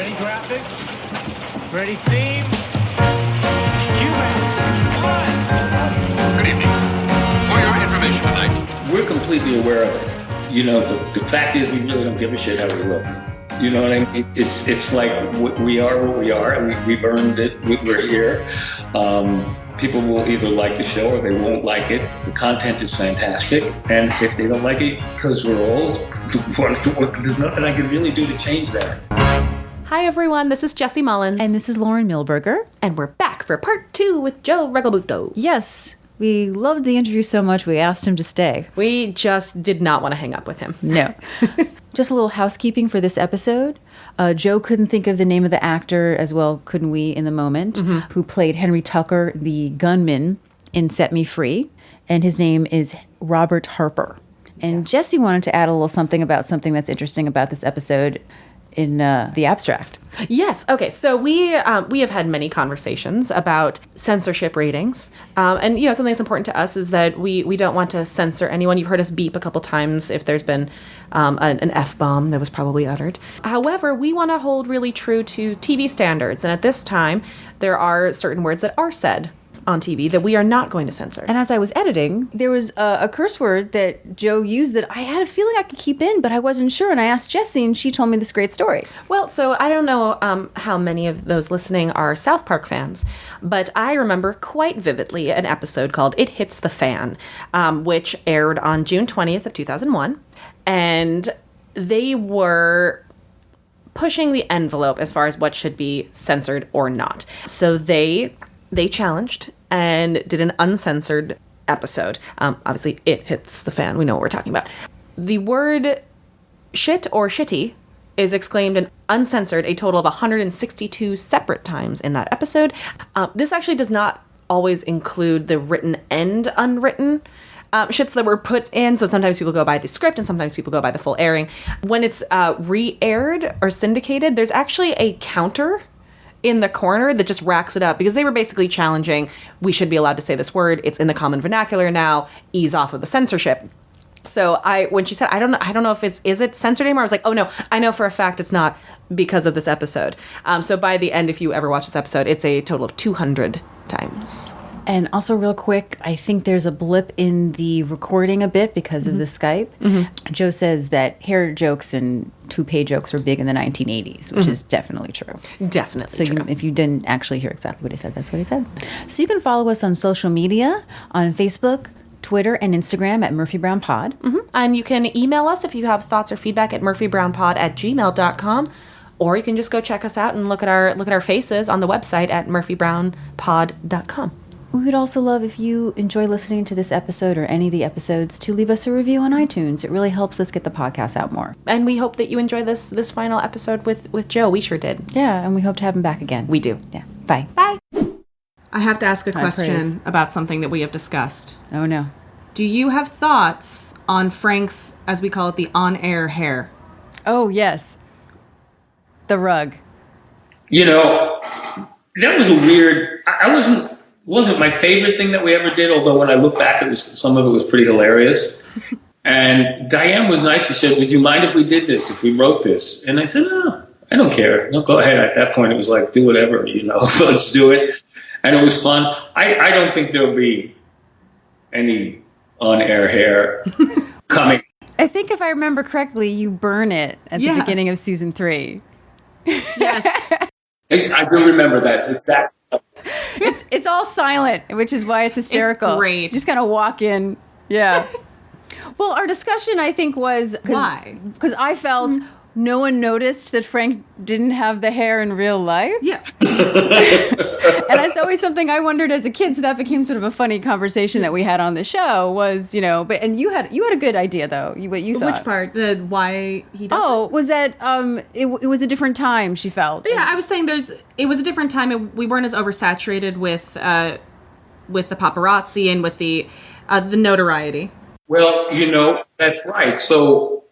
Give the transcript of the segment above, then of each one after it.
Ready graphics? Ready theme? Good evening. For your information tonight, we're completely aware of it. You know, the fact is we really don't give a shit how we look. You know what I mean? It's like we are what we are, and we've earned it. We're here. People will either like the show or they won't like it. The content is fantastic, and if they don't like it because we're old, there's nothing I can really do to change that. Hi everyone, this is Jessie Mullins. And this is Lauren Milberger. And we're back for part 2 with Joe Regalbuto. Yes, we loved the interview so much we asked him to stay. We just did not want to hang up with him. No. Just a little housekeeping for this episode. Joe couldn't think of the name of the actor, as well couldn't we in the moment, who played Henry Tucker, the gunman in Set Me Free. And his name is Robert Harper. And yes. Jessie wanted to add a little something about something that's interesting about this episode in the abstract. Yes. Okay. So we have had many conversations about censorship ratings, and you know something that's important to us is that we don't want to censor anyone. You've heard us beep a couple times if there's been an F-bomb that was probably uttered. However, we want to hold really true to TV standards, and at this time, there are certain words that are said on TV that we are not going to censor. And as I was editing, there was a curse word that Joe used that I had a feeling I could keep in, but I wasn't sure. And I asked Jessie, and she told me this great story. Well, so I don't know how many of those listening are South Park fans, but I remember quite vividly an episode called It Hits the Fan, which aired on June 20th of 2001. And they were pushing the envelope as far as what should be censored or not. So they challenged and did an uncensored episode. Obviously, it hits the fan. We know what we're talking about. The word shit or shitty is exclaimed and uncensored a total of 162 separate times in that episode. This actually does not always include the written and unwritten shits that were put in. So sometimes people go by the script and sometimes people go by the full airing. When it's re-aired or syndicated, there's actually a counter in the corner that just racks it up because they were basically challenging, we should be allowed to say this word. It's in the common vernacular now. Ease off of the censorship. So when she said, I don't know if is it censored anymore? I was like, oh no, I know for a fact it's not because of this episode. So by the end, if you ever watch this episode, it's a total of 200 times. And also real quick, I think there's a blip in the recording a bit because of the Skype. Joe says that hair jokes and toupee jokes were big in the 1980s, which is definitely true. Definitely true. So if you didn't actually hear exactly what he said, that's what he said. So you can follow us on social media, on Facebook, Twitter, and Instagram at Murphy Brown Pod. And you can email us if you have thoughts or feedback at murphybrownpod@gmail.com. Or you can just go check us out and look at our faces on the website at murphybrownpod.com. We would also love if you enjoy listening to this episode or any of the episodes to leave us a review on iTunes. It really helps us get the podcast out more. And we hope that you enjoy this final episode with Joe. We sure did. Yeah, and we hope to have him back again. We do. Yeah. Bye. Bye. I have to ask a question praise. about something that we have discussed. Oh, no. Do you have thoughts on Frank's, as we call it, the on-air hair? Oh, yes. The rug. You know, that was a weird... I wasn't my favorite thing that we ever did, although when I look back, some of it was pretty hilarious. And Diane was nice. She said, would you mind if we did this, if we wrote this? And I said, no, I don't care. No, go ahead. At that point, it was like, do whatever, so let's do it. And it was fun. I don't think there'll be any on-air hair coming. I think if I remember correctly, you burn it at the beginning of season 3. Yes. I do remember that exactly. It's all silent, which is why it's hysterical. It's great. You just kind of walk in. Yeah. Well, our discussion, I think, was... Why? Because I felt no one noticed that Frank didn't have the hair in real life. Yeah. And that's always something I wondered as a kid, so that became sort of a funny conversation that we had on the show was, and you had a good idea, though, what you thought. Which part? Why he does it? Was that it was a different time, she felt. Yeah, I was saying it was a different time. We weren't as oversaturated with the paparazzi and with the notoriety. Well, that's right. So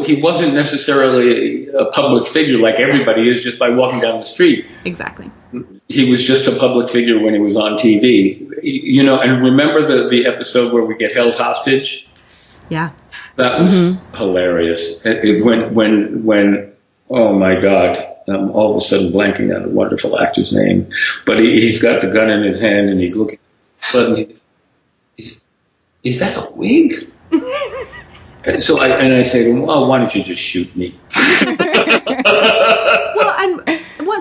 he wasn't necessarily a public figure like everybody is just by walking down the street. Exactly. He was just a public figure when he was on TV. And remember the episode where we get held hostage? Yeah. That was hilarious. When oh my God. I'm all of a sudden blanking on the wonderful actor's name, but he's got the gun in his hand and he's looking. Suddenly, is that a wig? And so I say to him, well, why don't you just shoot me? Well, and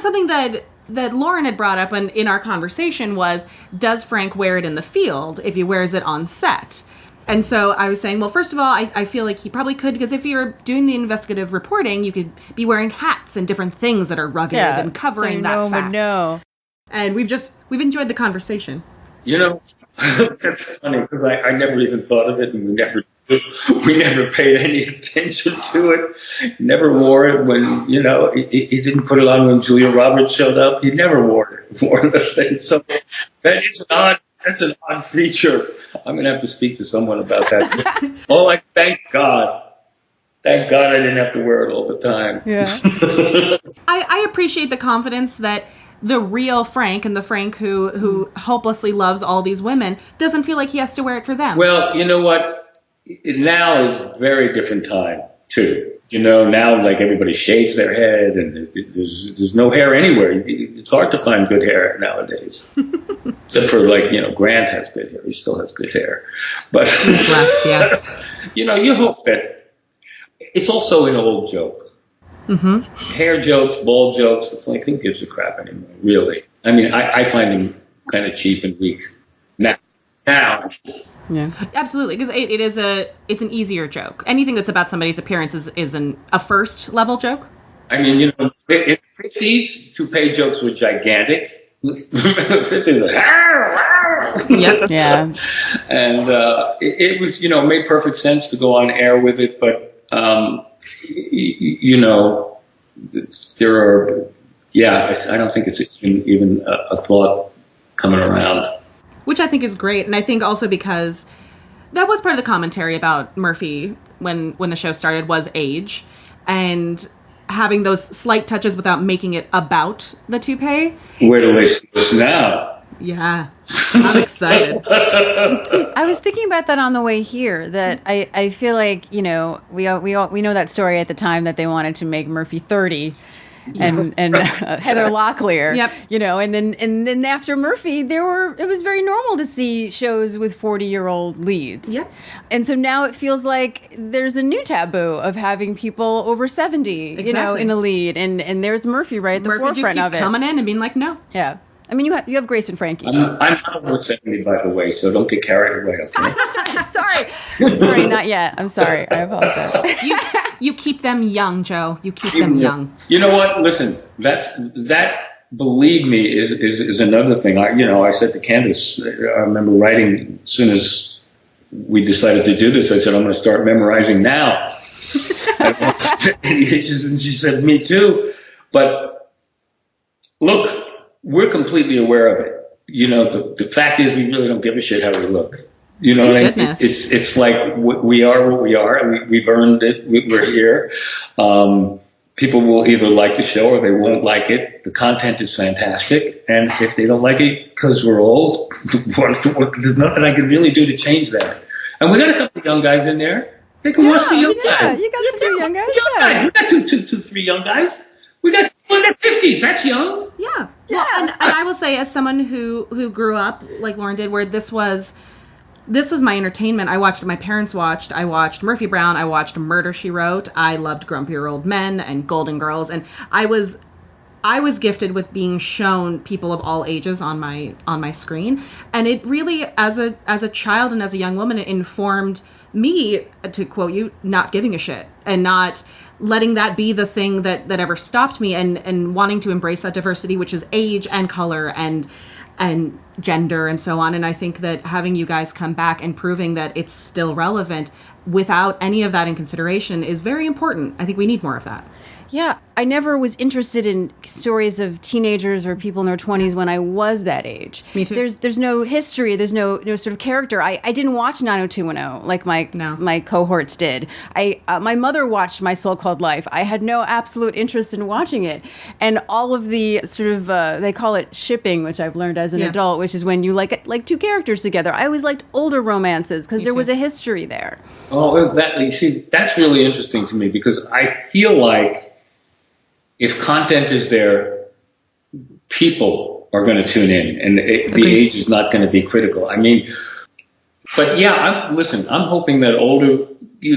something that Lauren had brought up in our conversation was, does Frank wear it in the field if he wears it on set? And so I was saying, well, first of all, I feel like he probably could, because if you're doing the investigative reporting, you could be wearing hats and different things that are rugged and covering that fact. No. And we've enjoyed the conversation. You know, that's funny because I never even thought of it, and we never paid any attention to it. Never wore it when, you know, he didn't put it on when Julia Roberts showed up. He never wore the thing. So that's an odd feature. I'm going to have to speak to someone about that. Oh, thank God. Thank God I didn't have to wear it all the time. Yeah. I appreciate the confidence that the real Frank, and the Frank who hopelessly loves all these women, doesn't feel like he has to wear it for them. Well, you know what? Now is a very different time, too. You know, now, like, everybody shaves their head, and there's no hair anywhere. It's hard to find good hair nowadays. Except for, like, you know, Grant has good hair. He still has good hair. But, he's blessed, yes. You know, you hope that it's also an old joke. Mm-hmm. Hair jokes, bald jokes, it's like, who gives a crap anymore, really? I mean, I find them kind of cheap and weak now. Yeah, absolutely, because it's an easier joke. Anything that's about somebody's appearance is a first level joke. I mean, you know, in the 50s, toupee jokes were gigantic. 50s, like, yep. Yeah. And it was, you know, made perfect sense to go on air with it, but you know, there are, I don't think it's even a thought coming around. Which I think is great, and I think also because that was part of the commentary about Murphy when the show started, was age, and having those slight touches without making it about the toupee. Where do they see us now? Yeah, I'm excited. I was thinking about that on the way here, that I feel like, you know, we know that story at the time that they wanted to make Murphy 30 and Heather Locklear. Yep. You know, and then after Murphy, it was very normal to see shows with 40-year-old leads. Yep. And so now it feels like there's a new taboo of having people over 70, you know, in the lead, and there's Murphy right at the forefront of it. Murphy just keeps coming in and being like, no. Yeah. I mean, you have Grace and Frankie. I'm over 70, by the way, so don't get carried away, okay? That's right. Sorry, not yet. I'm sorry. I apologize. You keep them young, Joe. You keep them young. You know what? Listen, that believe me is another thing. I said to Candace, I remember writing as soon as we decided to do this, I said, I'm going to start memorizing now. And she said, me too. But look, we're completely aware of it. You know, the fact is we really don't give a shit how we look. You know what I mean? It's like we are what we are. We've earned it. We're here. People will either like the show or they won't like it. The content is fantastic. And if they don't like it because we're old, there's nothing I can really do to change that. And we got a couple of young guys in there. They can watch the young guys. Yeah, you got some young guys. We got two, three young guys. We got people in their 50s. That's young. Yeah. Well, and I will say, as someone who grew up like Lauren did, where this was my entertainment. My parents watched. I watched Murphy Brown. I watched Murder, She Wrote. I loved Grumpier Old Men and Golden Girls, and I was gifted with being shown people of all ages on my screen, and it really, as a child and as a young woman, it informed me, to quote you, not giving a shit and not letting that be the thing that ever stopped me, and wanting to embrace that diversity, which is age and color and gender and so on. And I think that having you guys come back and proving that it's still relevant without any of that in consideration is very important. I think we need more of that. Yeah, I never was interested in stories of teenagers or people in their 20s when I was that age. Me too. There's no history. There's no sort of character. I didn't watch 90210 like my cohorts did. My mother watched My So-Called Life. I had no absolute interest in watching it. And all of the sort of, they call it shipping, which I've learned as an adult, which is when you like two characters together. I always liked older romances because there was a history there. Oh, you see, that's really interesting to me because I feel like if content is there, people are going to tune in, and the age is not going to be critical. I mean, but yeah, I'm hoping that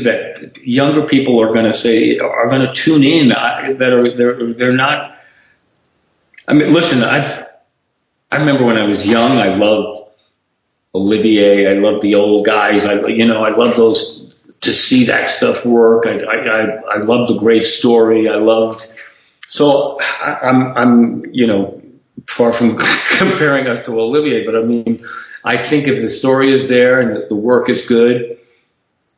that younger people are going to tune in. They're not. I mean, listen, I remember when I was young, I loved Olivier. I loved the old guys. I love those, to see that stuff work. I loved the great story. So I'm far from comparing us to Olivier, but I mean, I think if the story is there and the work is good,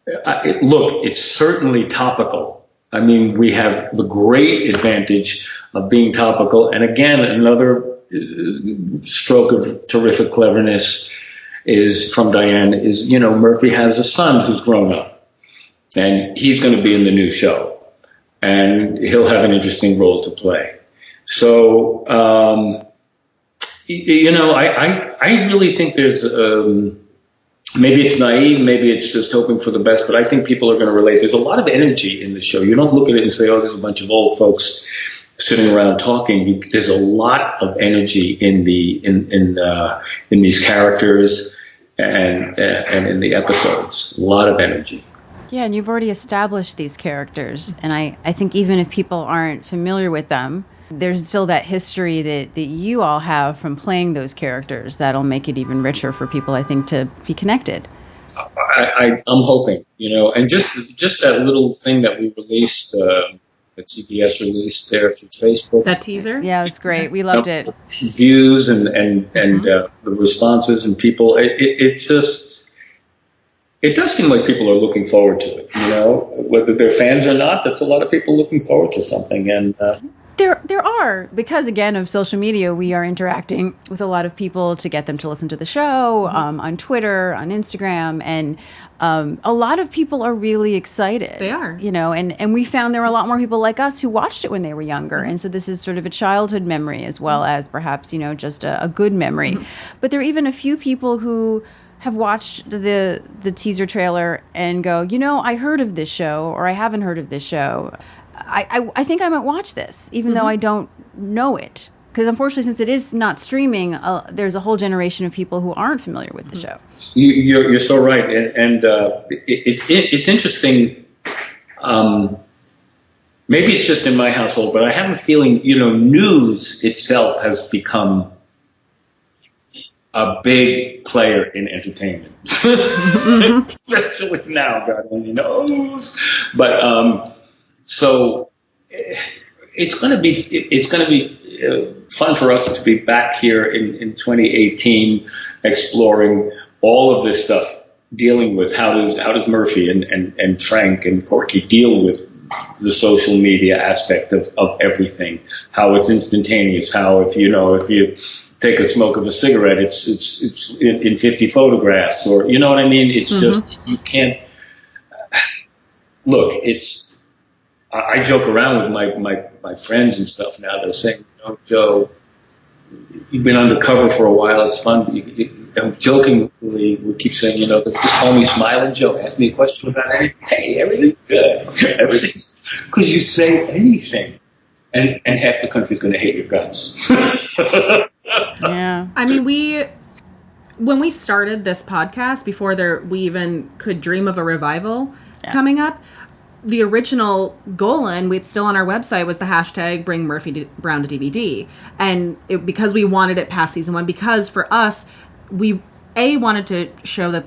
it's certainly topical. I mean, we have the great advantage of being topical. And again, another stroke of terrific cleverness is from Diane is, Murphy has a son who's grown up, and he's going to be in the new show, and he'll have an interesting role to play. So, I really think there's, maybe it's naive, maybe it's just hoping for the best, but I think people are going to relate. There's a lot of energy in the show. You don't look at it and say, oh, there's a bunch of old folks sitting around talking. There's a lot of energy in these characters and in the episodes. A lot of energy. Yeah, and you've already established these characters, and I think even if people aren't familiar with them, there's still that history that you all have from playing those characters that'll make it even richer for people, I think, to be connected. I'm hoping, and just that little thing that we released, that CBS released there through Facebook. That teaser? Yeah, it was great. We loved it. Views and the responses and people. It's just, it does seem like people are looking forward to it. Whether they're fans or not, that's a lot of people looking forward to something. And There are, because again of social media, we are interacting with a lot of people to get them to listen to the show, on Twitter, on Instagram, and a lot of people are really excited. They are. And we found there were a lot more people like us who watched it when they were younger. And so this is sort of a childhood memory as well as perhaps, just a good memory. But there are even a few people who have watched the teaser trailer and go, I heard of this show, or I haven't heard of this show. I think I might watch this, even though I don't know it. Because unfortunately, since it is not streaming, there's a whole generation of people who aren't familiar with the show. You're so right. And it's interesting. Maybe it's just in my household, but I have a feeling, news itself has become a big player in entertainment. Especially now, God only knows. But so it's going to be fun for us to be back here in 2018, exploring all of this stuff, dealing with how does Murphy and Frank and Corky deal with the social media aspect of everything, how it's instantaneous, how if you take a smoke of a cigarette, it's in 50 photographs, or you know what I mean? It's just, you can't look. I joke around with my friends and stuff now. They're saying, Joe, you've been undercover for a while. It's fun. But jokingly, we keep saying, just call me Smiling Joe. Ask me a question about anything. Hey, everything's good. Everything's, because you say anything, and half the country's going to hate your guts. Yeah. I mean, when we started this podcast, before we even could dream of a revival coming up, the original goal, and it's still on our website, was the hashtag Bring Murphy Brown to DVD. And because we wanted it past season 1, because for us, we wanted to show that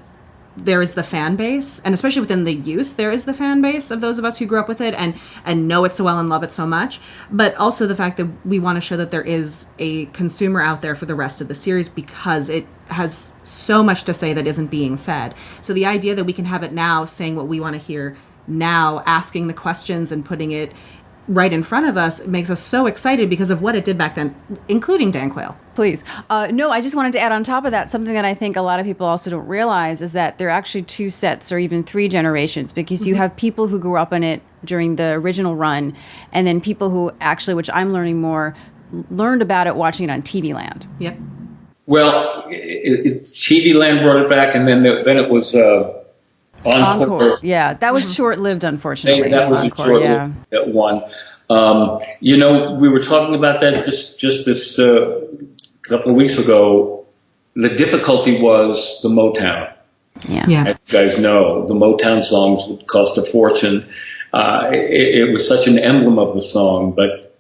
there is the fan base, and especially within the youth, there is the fan base of those of us who grew up with it and know it so well and love it so much. But also the fact that we want to show that there is a consumer out there for the rest of the series, because it has so much to say that isn't being said. So the idea that we can have it now, saying what we want to hear now, asking the questions and putting it right in front of us, makes us so excited because of what it did back then, including Dan Quayle. Please. No, I just wanted to add on top of that, something that I think a lot of people also don't realize is that there are actually 2 sets or even 3 generations, because you have people who grew up on it during the original run, and then people who actually, which I'm learning more, learned about it watching it on TV Land. Yep. Well, TV Land brought it back, and then it was Encore. Yeah, that was short-lived, unfortunately. That was Encore, a short-lived one. We were talking about that just this couple of weeks ago. The difficulty was the Motown. Yeah. As you guys know, the Motown songs would cost a fortune. It was such an emblem of the song, but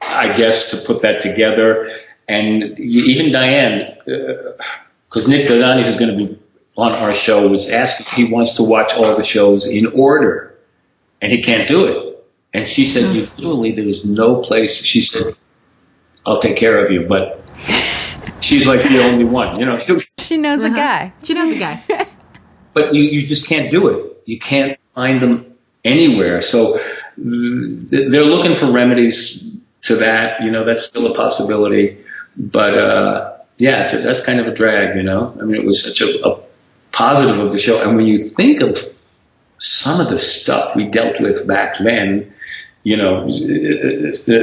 I guess to put that together, and even Diane, because Nick Dodani, who's going to be on our show, was asking if he wants to watch all the shows in order, and he can't do it. And she said, literally, there's no place. She said, I'll take care of you, but she's like the only one, She knows a guy. She knows a guy. But you just can't do it. You can't find them anywhere. So they're looking for remedies to that. That's still a possibility. But that's kind of a drag. It was such a positive of the show. And when you think of some of the stuff we dealt with back then,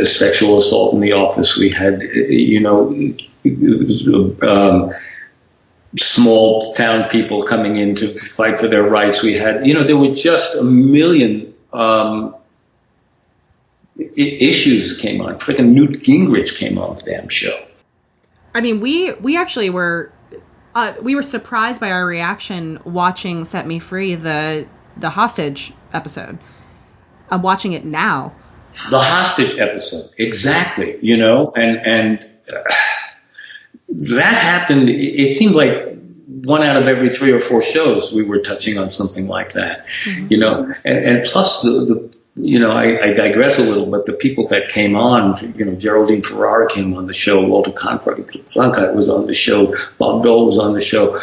sexual assault in the office, we had, small town people coming in to fight for their rights. We had, there were just a million issues came on. Freaking Newt Gingrich came on the damn show. I mean, we actually were surprised by our reaction watching Set Me Free, the hostage episode. I'm watching it now. The hostage episode, exactly. And that happened. It seemed like 1 out of every 3 or 4 shows we were touching on something like that. Mm-hmm. And plus I digress a little, but the people that came on, Geraldine Ferrara came on the show, Walter Cronkite was on the show, Bob Dole was on the show,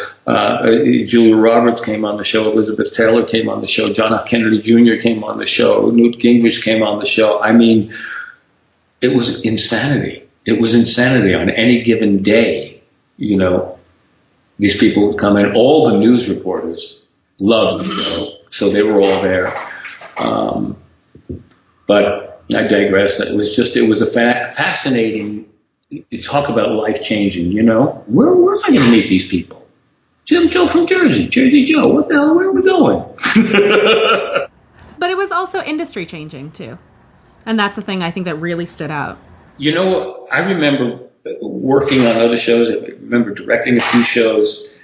Julia Roberts came on the show, Elizabeth Taylor came on the show, John F. Kennedy Jr. came on the show, Newt Gingrich came on the show. I mean, it was insanity. It was insanity on any given day. These people would come in. All the news reporters loved the show, so they were all there. But I digress. It was a fascinating, you talk about life-changing, Where am I going to meet these people? Jim Joe from Jersey Joe, what the hell, where are we going? But it was also industry-changing, too. And that's the thing I think that really stood out. I remember working on other shows. I remember directing a few shows.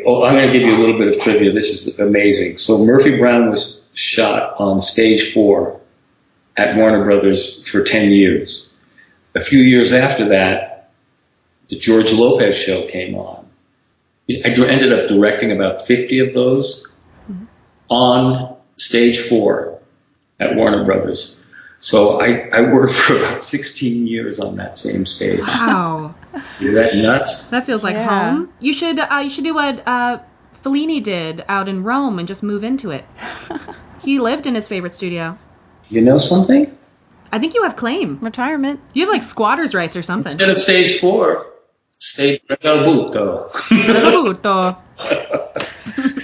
Oh, I'm going to give you a little bit of trivia. This is amazing. So Murphy Brown was shot on stage 4 at Warner Brothers for 10 years. A few years after that, the George Lopez show came on. I ended up directing about 50 of those on stage 4 at Warner Brothers. So I worked for about 16 years on that same stage. Wow. Is that nuts? That feels like home. You should do what Fellini did out in Rome and just move into it. He lived in his favorite studio. You know something? I think you have claim. Retirement. You have like squatter's rights or something. Instead of stage 4, stage Regalbuto. Regalbuto.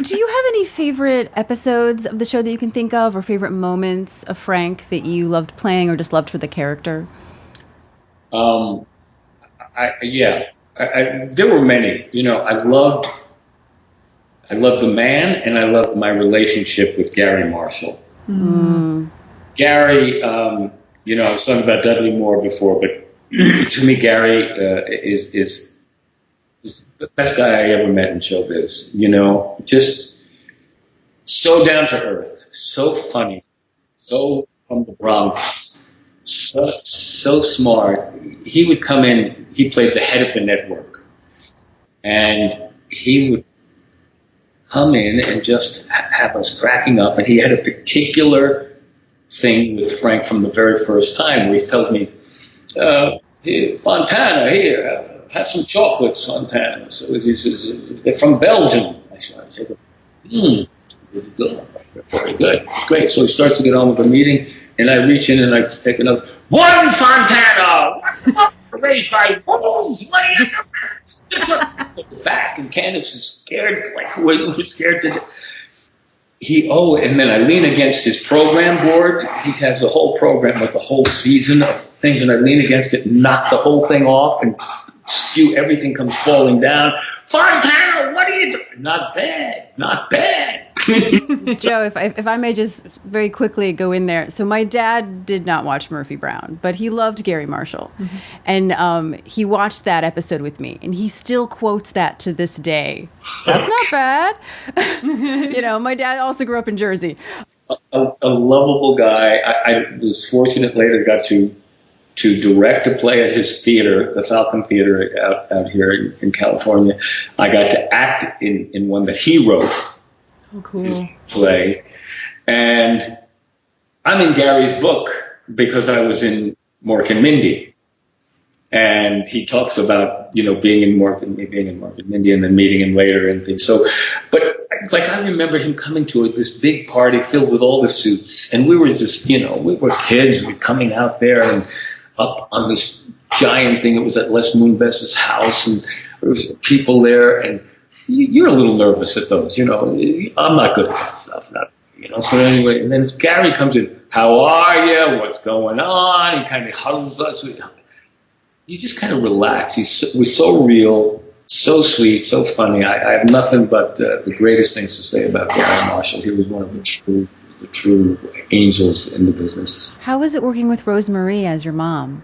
Do you have any favorite episodes of the show that you can think of, or favorite moments of Frank that you loved playing or just loved for the character? There were many. I loved the man, and I loved my relationship with Gary Marshall. Mm. Gary, I was talking about Dudley Moore before, but to me, Gary is the best guy I ever met in showbiz. Just so down to earth, so funny, so from the Bronx, so smart. He would come in. He played the head of the network, and he would come in and just have us cracking up. And he had a particular thing with Frank from the very first time, where he tells me, "Here, Fontana, here, have some chocolates, Fontana." So he says, "They're from Belgium." I said, very good, great. So he starts to get on with the meeting, and I reach in and I take another. "One, Fontana! Raised by wolves! What are you doing?" Back, and Candace is scared, like we're scared to death. And then I lean against his program board. He has a whole program with a whole season of things, and I lean against it, knock the whole thing off, and spew, everything comes falling down. "Fontana, what are you doing?" Not bad. Joe, if I may just very quickly go in there. So my dad did not watch Murphy Brown, but he loved Gary Marshall. And he watched that episode with me, and he still quotes that to this day. That's not bad. My dad also grew up in Jersey. A lovable guy. I was fortunate later got to direct a play at his theater, the Falcon Theater out here in California. I got to act in one that he wrote. Oh, cool. His play. And I'm in Gary's book because I was in Mork and Mindy. And he talks about, being in Mork and Mindy and then meeting him later and things. So, but I remember him coming to this big party filled with all the suits. And we were just, we were kids. We were coming out there and up on this giant thing. It was at Les Moonvest's house, and there was people there. And you're a little nervous at those, I'm not good at that stuff. So anyway, and then Gary comes in, how are you? What's going on? He kind of huddles us. You just kind of relax. He was so real, so sweet, so funny. I have nothing but the greatest things to say about Gary Marshall. He was one of the true angels in the business. How was it working with Rose Marie as your mom?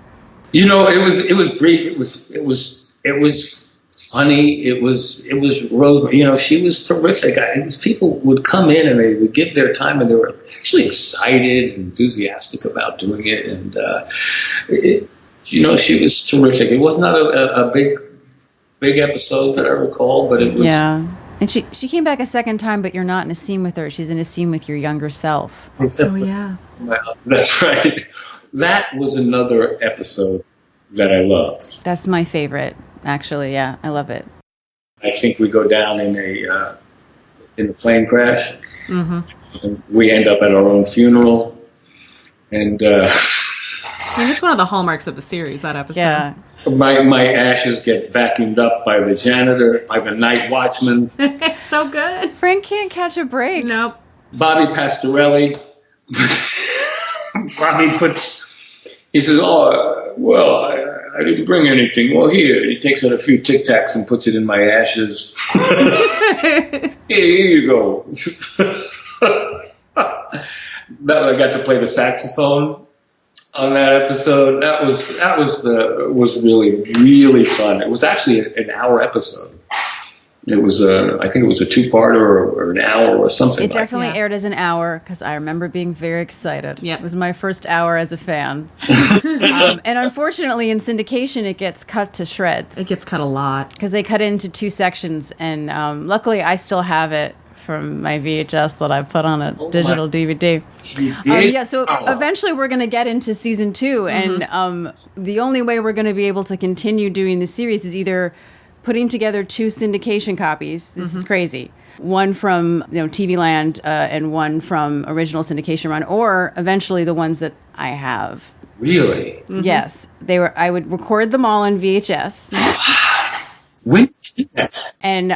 It was brief. It was funny. It was Rose. She was terrific. People would come in and they would give their time, and they were actually excited and enthusiastic about doing it. And she was terrific. It was not a big episode that I recall, but it was. Yeah. And she came back a second time, but you're not in a scene with her. She's in a scene with your younger self. Oh, yeah. That's right. That was another episode that I loved. That's my favorite, actually. Yeah, I love it. I think we go down in a plane crash. Mm-hmm. And we end up at our own funeral. And it's one of the hallmarks of the series, that episode. Yeah. My ashes get vacuumed up by the janitor, by the night watchman. It's so good. Frank can't catch a break. Nope. Bobby Pastorelli. Bobby he says, I didn't bring anything. Well, here. He takes out a few Tic Tacs and puts it in my ashes. Here you go. I got to play the saxophone on that episode. That was really, really fun. It was actually an hour episode. It was I think it was a 2-parter or an hour or something. It definitely aired as an hour because I remember being very excited. Yeah, it was my first hour as a fan. And unfortunately, in syndication, it gets cut to shreds. It gets cut a lot because they cut into 2 sections, and luckily, I still have it from my VHS that I put on a digital DVD. So eventually we're going to get into season 2, and the only way we're going to be able to continue doing the series is either putting together 2 syndication copies. This is crazy. One from TV Land and one from original syndication run, or eventually the ones that I have. Really? Mm-hmm. Yes, they were. I would record them all on VHS. When did you do that? And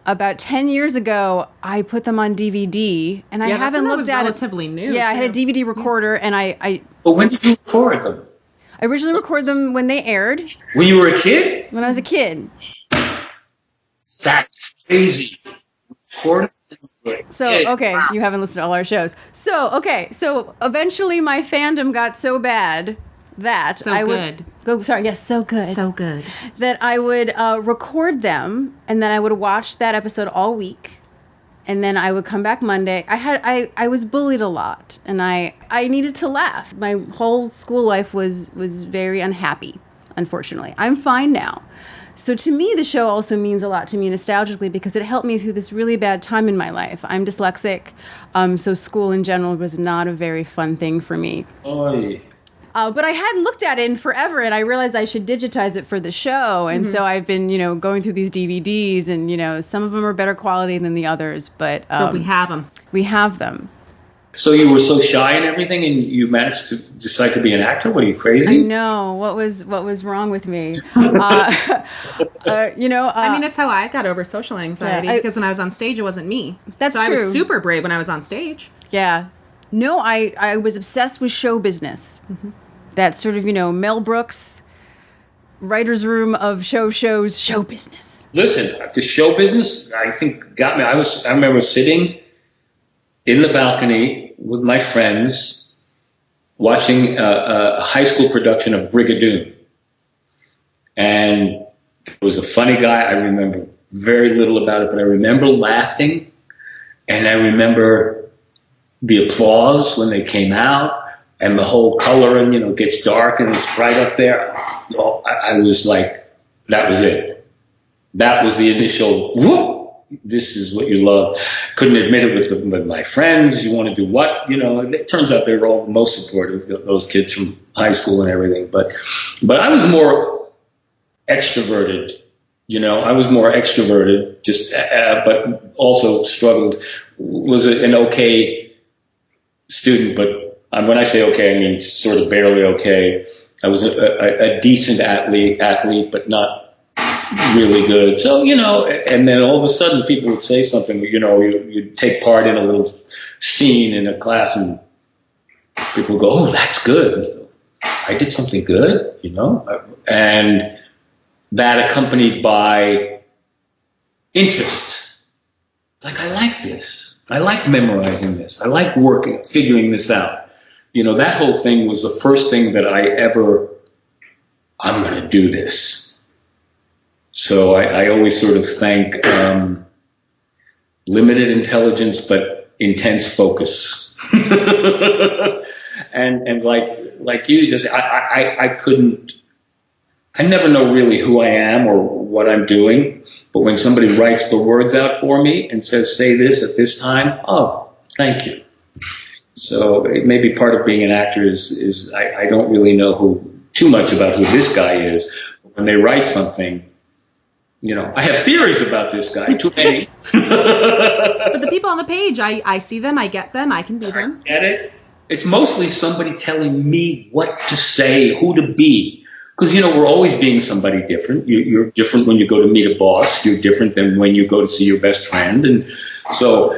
about 10 years ago, I put them on DVD, and I haven't looked at it. Relatively new. Yeah, I had a DVD recorder, and I. But when did you record them? I originally recorded them when they aired. When you were a kid? When I was a kid. That's crazy. Recorded. So, okay, you haven't listened to all our shows. So eventually my fandom got so bad that so I good. would so good. So good. That I would record them, and then I would watch that episode all week. And then I would come back Monday. I was bullied a lot, and I needed to laugh. My whole school life was very unhappy, unfortunately. I'm fine now. So to me, the show also means a lot to me nostalgically because it helped me through this really bad time in my life. I'm dyslexic, so school in general was not a very fun thing for me. Oy. But I hadn't looked at it in forever, and I realized I should digitize it for the show. And so I've been, going through these DVDs, and, some of them are better quality than the others. But we have them. We have them. So you were so shy and everything, and you managed to decide to be an actor? What, are you crazy? I know. What was wrong with me? I mean, it's how I got over social anxiety because when I was on stage, it wasn't me. That's true. I was super brave when I was on stage. Yeah. No, I was obsessed with show business. Mm-hmm. That sort of, Mel Brooks, writer's room of show business. Listen, the show business, I think, got me. I remember sitting in the balcony with my friends watching a high school production of Brigadoon. And it was a funny guy. I remember very little about it, but I remember laughing, and I remember the applause when they came out, and the whole coloring, gets dark and it's bright up there. I was like, that was it. That was the initial, whoop, this is what you love. Couldn't admit it with my friends. You want to do what? It turns out they were all the most supportive, those kids from high school and everything. But I was more extroverted. I was more extroverted, but also struggled. Was an okay student, but when I say okay, I mean sort of barely okay. I was a decent athlete, but not really good. So, and then all of a sudden people would say something, you'd take part in a little scene in a class and people would go, oh, that's good. And you go, I did something good, and that accompanied by interest. Like, I like this. I like memorizing this. I like figuring this out. That whole thing was the first thing that I'm going to do this. So I always sort of thank limited intelligence but intense focus. and like you just, I never know really who I am or what I'm doing, but when somebody writes the words out for me and says, say this at this time, oh, thank you. So it may be part of being an actor is I don't really know too much about who this guy is. But when they write something, I have theories about this guy, too many. But the people on the page, I see them, I get them, I can be them. I get it. It's mostly somebody telling me what to say, who to be. Because, we're always being somebody different. You're different when you go to meet a boss. You're different than when you go to see your best friend. And so,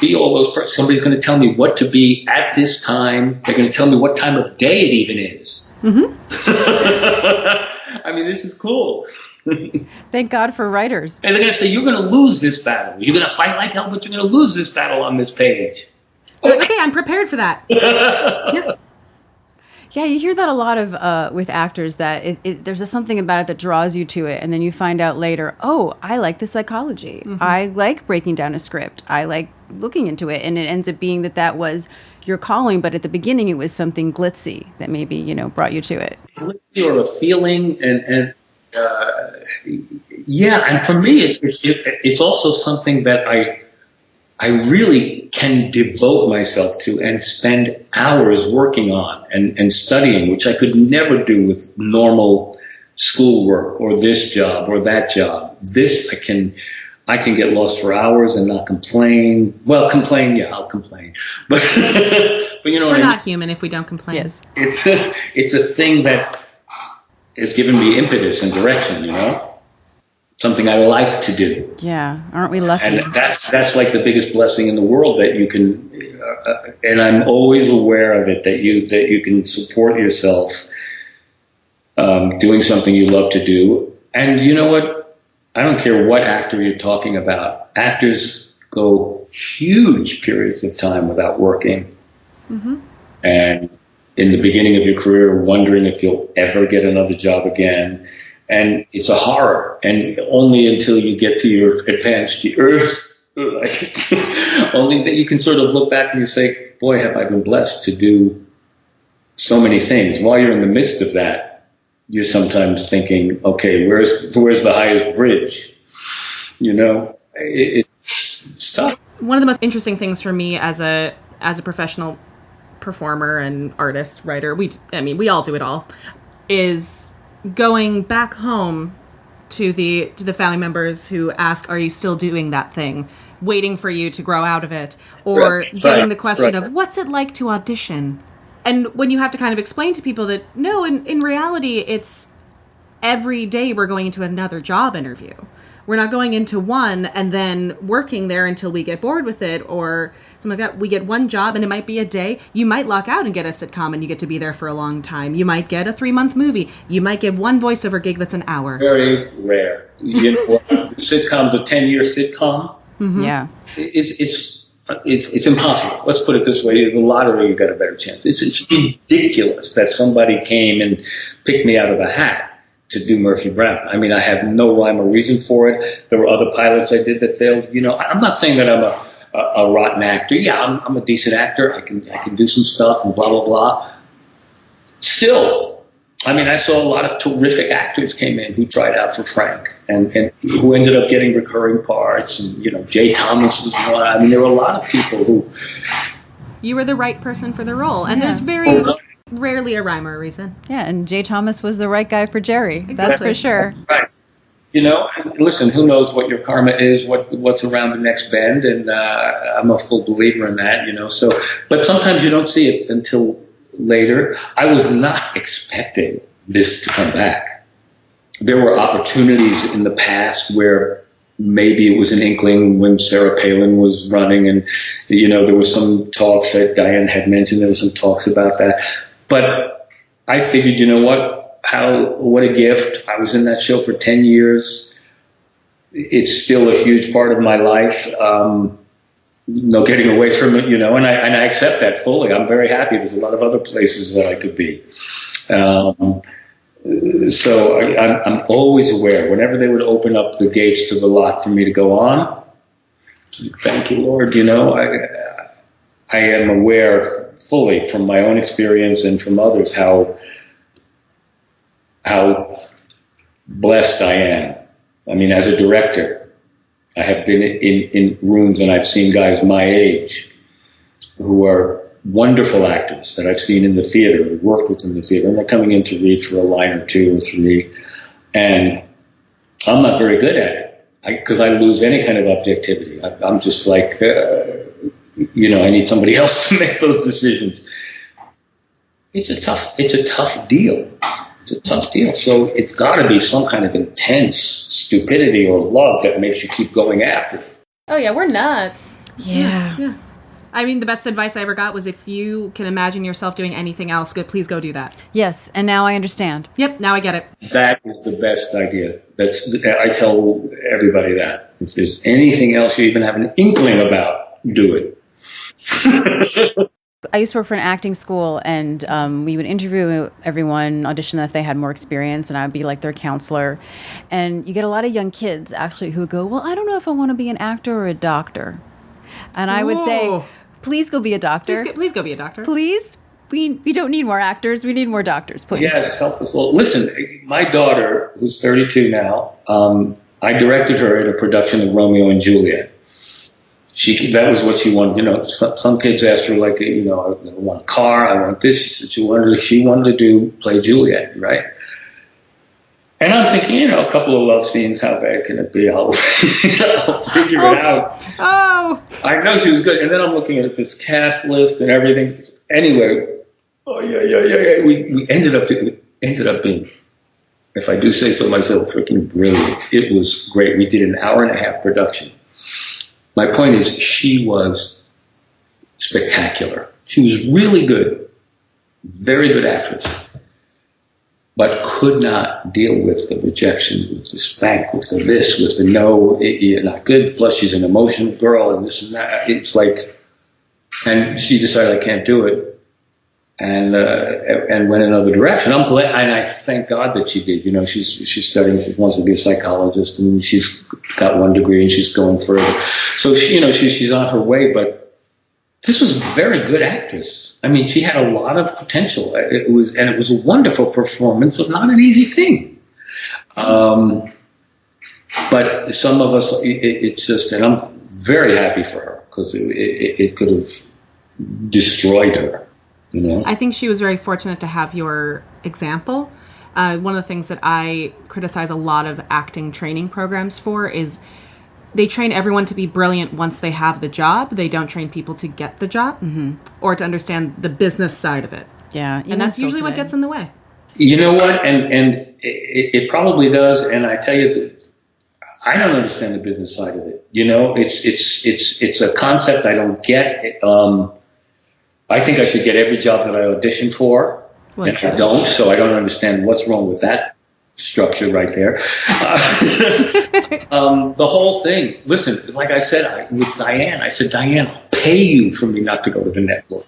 be all those parts. Somebody's going to tell me what to be at this time. They're going to tell me what time of day it even is. Mm-hmm. I mean, this is cool. Thank God for writers. And they're going to say, you're going to lose this battle. You're going to fight like hell, but you're going to lose this battle on this page. Okay, I'm prepared for that. Yeah. Yeah, you hear that a lot of with actors, that there's just something about it that draws you to it, and then you find out later, oh, I like the psychology. Mm-hmm. I like breaking down a script. I like looking into it, and it ends up being that was your calling, but at the beginning it was something glitzy that maybe, brought you to it. Glitzy or a feeling, and for me, it's also something that I really can devote myself to and spend hours working on and studying, which I could never do with normal schoolwork or this job or that job. This I can get lost for hours and not complain. Well, I'll complain. But we're not human if we don't complain. Yes. It's a thing that has given me impetus and direction, something I like to do. Yeah, aren't we lucky? And that's like the biggest blessing in the world, that you can, and I'm always aware of it, that you can support yourself doing something you love to do. And you know what? I don't care what actor you're talking about. Actors go huge periods of time without working. Mm-hmm. And in the beginning of your career, wondering if you'll ever get another job again. And it's a horror. And only until you get to your advanced years, only that you can sort of look back and you say, boy, have I been blessed to do so many things. While you're in the midst of that, you're sometimes thinking, okay, where's the highest bridge? It's tough. One of the most interesting things for me as a professional performer and artist, writer, we all do it all, is going back home to the family members who ask, are you still doing that thing? Waiting for you to grow out of it. Or getting the question of, what's it like to audition? And when you have to kind of explain to people that, no, in reality, it's every day we're going into another job interview. We're not going into one and then working there until we get bored with it or something like that. We get one job and it might be a day. You might luck out and get a sitcom and you get to be there for a long time. You might get a 3-month movie. You might get one voiceover gig that's an hour. Very rare. The sitcom, the 10-year sitcom. Mm-hmm. Yeah. it's impossible. Let's put it this way: the lottery, you got a better chance. It's ridiculous that somebody came and picked me out of a hat to do Murphy Brown. I mean, I have no rhyme or reason for it. There were other pilots I did that failed. You know, I'm not saying that I'm a rotten actor. Yeah, I'm a decent actor. I can do some stuff and blah blah blah. Still, I mean, I saw a lot of terrific actors came in who tried out for Frank and who ended up getting recurring parts. And, you know, Jay Thomas was one. I mean, there were a lot of people who... You were the right person for the role. And there's very rarely a rhyme or a reason. Yeah, and Jay Thomas was the right guy for Jerry. Exactly. That's for sure. Right. You know, listen, who knows what your karma is, what's around the next bend. And I'm a full believer in that, you know. So, but sometimes you don't see it until later. I was not expecting this to come back. There were opportunities in the past where maybe it was an inkling when Sarah Palin was running, and you know there was some talks that Diane had mentioned. There were some talks about that, but I figured, you know what a gift. I was in that show for 10 years. It's still a huge part of my life. No getting away from it, you know, and I accept that fully. I'm very happy. There's a lot of other places that I could be. So I'm always aware. Whenever they would open up the gates to the lot for me to go on, thank you, Lord. You know, I am aware fully from my own experience and from others how blessed I am. I mean, as a director, I have been in rooms and I've seen guys my age who are wonderful actors that I've seen in the theater, who worked with in the theater, and they're coming in to read for a line or two or three, and I'm not very good at it because I lose any kind of objectivity. I'm just like, you know, I need somebody else to make those decisions. It's a tough deal. It's a tough deal. So it's got to be some kind of intense stupidity or love that makes you keep going after it. Oh, yeah, we're nuts. Yeah. I mean, the best advice I ever got was if you can imagine yourself doing anything else, please go do that. Yes, and now I understand. Yep, now I get it. That is the best idea. I tell everybody that. If there's anything else you even have an inkling about, do it. I used to work for an acting school, and we would interview everyone, audition if they had more experience, and I would be like their counselor. And you get a lot of young kids, actually, who go, well, I don't know if I want to be an actor or a doctor. And I would say, please go be a doctor. Please go be a doctor. Please. We don't need more actors. We need more doctors, please. Yes, help us. Well, listen, my daughter, who's 32 now, I directed her in a production of Romeo and Juliet. That was what she wanted. You know, some kids asked her, like, you know, I want a car, I want this. She said she wanted to play Juliet, right? And I'm thinking, you know, a couple of love scenes, how bad can it be? I'll figure it out. Oh! I know she was good. And then I'm looking at this cast list and everything. Anyway, we ended up being, if I do say so myself, freaking brilliant. It was great. We did an 1.5-hour production. My point is, she was spectacular. She was really good, very good actress, but could not deal with the rejection, with the spank, with the this, with the no, you're not good. Plus, she's an emotional girl, and this and that. It's like, and she decided I can't do it, and went another direction. I'm glad, and I thank God that she did. You know, she's studying. She wants to be a psychologist, and she's got 1 degree, and she's going further. So she's on her way. But this was a very good actress. I mean, she had a lot of potential. It was a wonderful performance of not an easy thing. But some of us, it's just, and I'm very happy for her because it could have destroyed her. You know? I think she was very fortunate to have your example. One of the things that I criticize a lot of acting training programs for is they train everyone to be brilliant once they have the job. They don't train people to get the job or to understand the business side of it. Yeah. And that's usually what gets in the way. You know what? And it probably does. And I tell you that I don't understand the business side of it. You know, it's a concept I don't get. I think I should get every job that I audition for, and I don't, so I don't understand what's wrong with that structure right there. The whole thing. Listen, like I said, with Diane, I said, Diane, I'll pay you for me not to go to the network.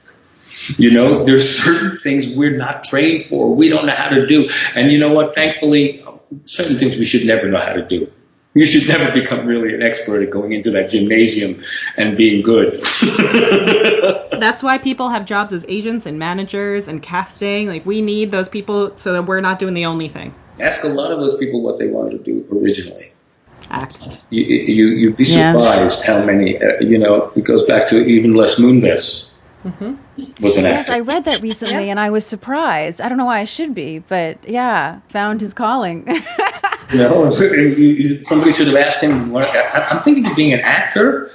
You know, there's certain things we're not trained for. We don't know how to do. And you know what? Thankfully, certain things we should never know how to do. You should never become really an expert at going into that gymnasium and being good. That's why people have jobs as agents and managers and casting. Like, we need those people so that we're not doing the only thing. Ask a lot of those people what they wanted to do originally. Act. You'd be surprised how many, it goes back to even Les Moonves. Was an actor. Yes, I read that recently, and I was surprised. I don't know why I should be, but yeah, found his calling. Somebody should have asked him, I'm thinking of being an actor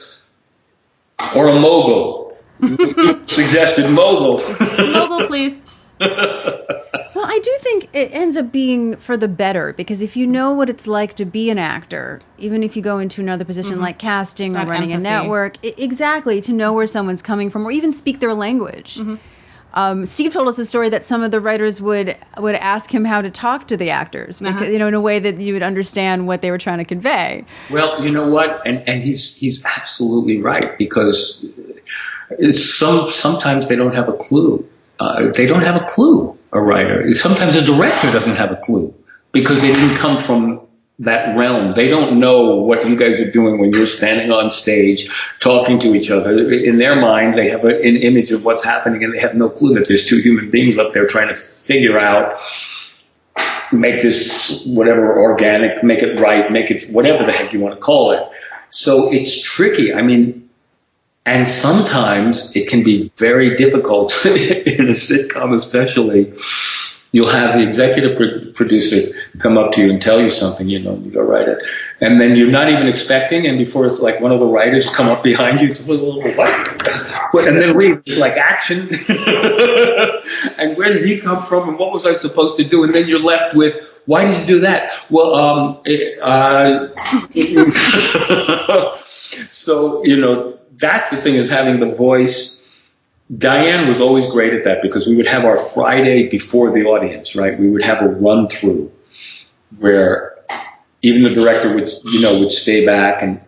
or a mogul. Suggested mogul. Mogul, please. Well, I do think it ends up being for the better, because if you know what it's like to be an actor, even if you go into another position like casting or That running empathy. a network, exactly, to know where someone's coming from or even speak their language. Steve told us a story that some of the writers would ask him how to talk to the actors, because, in a way that you would understand what they were trying to convey. Well, you know what? And he's absolutely right, because sometimes they don't have a clue. They don't have a clue, a writer. Sometimes a director doesn't have a clue because they didn't come from that realm. They don't know what you guys are doing when you're standing on stage talking to each other. In their mind, they have an image of what's happening, and they have no clue that there's two human beings up there trying to figure out, make this whatever organic, make it right, make it whatever the heck you want to call it. So it's tricky. I mean, and sometimes it can be very difficult in a sitcom, especially. You'll have the executive producer come up to you and tell you something, you go write it. And then you're not even expecting, and before it's like one of the writers come up behind you, what? And then leave, like action. And where did he come from, and what was I supposed to do? And then you're left with, why did you do that? Well, so, that's the thing, is having the voice. Diane was always great at that, because we would have our Friday before the audience, right? We would have a run through where even the director would stay back, and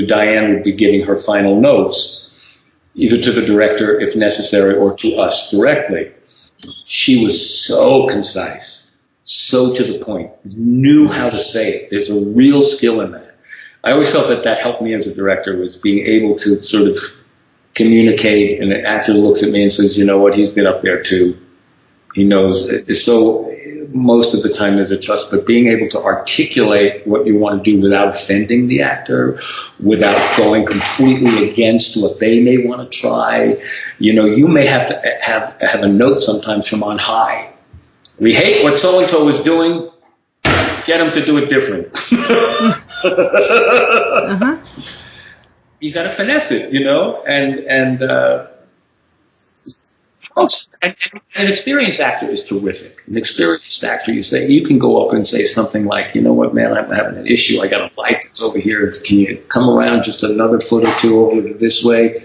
Diane would be giving her final notes, either to the director if necessary or to us directly. She was so concise, so to the point, knew how to say it. There's a real skill in that. I always felt that helped me as a director, was being able to sort of communicate, and the actor looks at me and says, you know what, he's been up there too. He knows. So most of the time there's a trust, but being able to articulate what you want to do without offending the actor, without going completely against what they may want to try. You may have to have a note sometimes from on high. We hate what so-and-so is doing. Get them to do it different. You got to finesse it, and an experienced actor is terrific. An experienced actor, you can go up and say something like, you know what, man, I'm having an issue. I got a light that's over here. Can you come around just another foot or two over this way?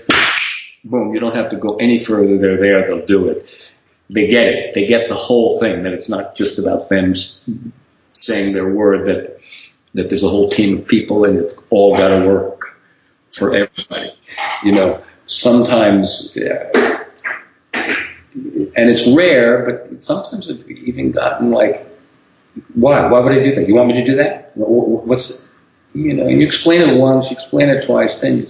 Boom, you don't have to go any further. They're there. They'll do it. They get it. They get the whole thing, that it's not just about them saying their word, that there's a whole team of people, and it's all got to work for everybody. Sometimes, and it's rare, but sometimes it's even gotten like, why would I do that? You want me to do that? What's, and you explain it once, you explain it twice, then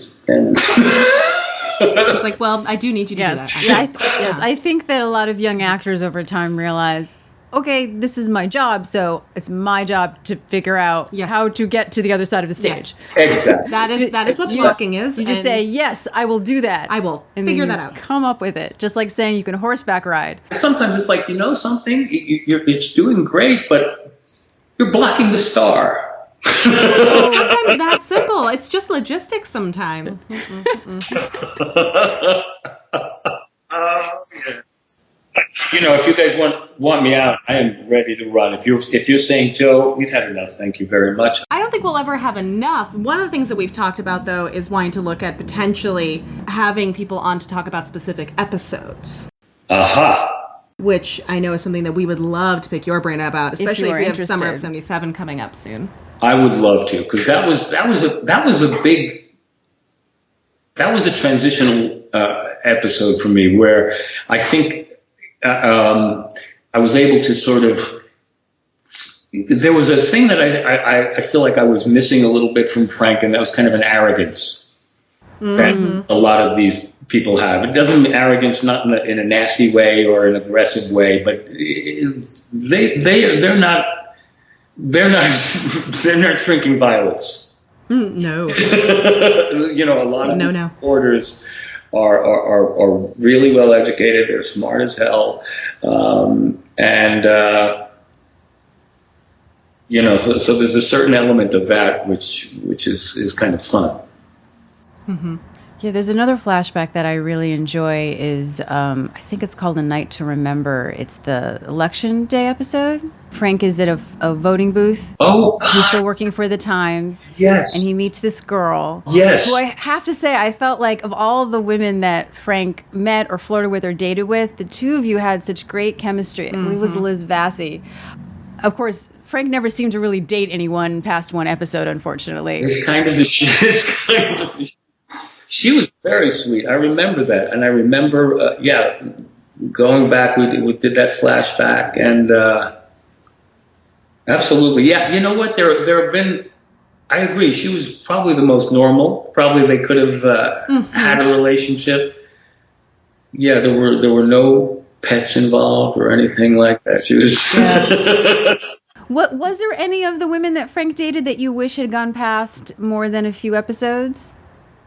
It's like, well, I do need you to do that. Yes, I think that a lot of young actors over time realize, okay, this is my job, so it's my job to figure out how to get to the other side of the stage. Yes. Exactly. That is what blocking is. You just say, yes, I will do that. I will and figure then that out. Come up with it. Just like saying you can horseback ride. Sometimes it's like, something, it's doing great, but you're blocking the star. Sometimes that simple. It's just logistics sometimes. If you guys want me out, I am ready to run. If you're saying, Joe, we've had enough, thank you very much. I don't think we'll ever have enough. One of the things that we've talked about, though, is wanting to look at potentially having people on to talk about specific episodes. Aha. which I know is something that we would love to pick your brain about, especially if you are we have Summer of interested. '77 coming up soon. I would love to, because that was a transitional episode for me, where I think I was able to sort of. There was a thing that I feel like I was missing a little bit from Frank, and that was kind of an arrogance that a lot of these people have. It doesn't mean arrogance, not in a nasty way or an aggressive way, but they're not drinking violets. No. A lot of reporters are really well educated. They're smart as hell, so there's a certain element of that which is kind of fun. Mm-hmm. Yeah, there's another flashback that I really enjoy is, I think it's called A Night to Remember. It's the Election Day episode. Frank is at a voting booth. Oh, He's still working for the Times. Yes. And he meets this girl. Yes. Who I have to say, I felt like of all the women that Frank met or flirted with or dated with, the two of you had such great chemistry. I believe it was Liz Vassy. Of course, Frank never seemed to really date anyone past one episode, unfortunately. It's kind of she was very sweet. I remember that, and I remember, going back, we did that flashback, and absolutely, yeah. You know what? There have been. I agree. She was probably the most normal. Probably they could have had a relationship. Yeah, there were no pets involved or anything like that. She was. Yeah. What was there any of the women that Frank dated that you wish had gone past more than a few episodes?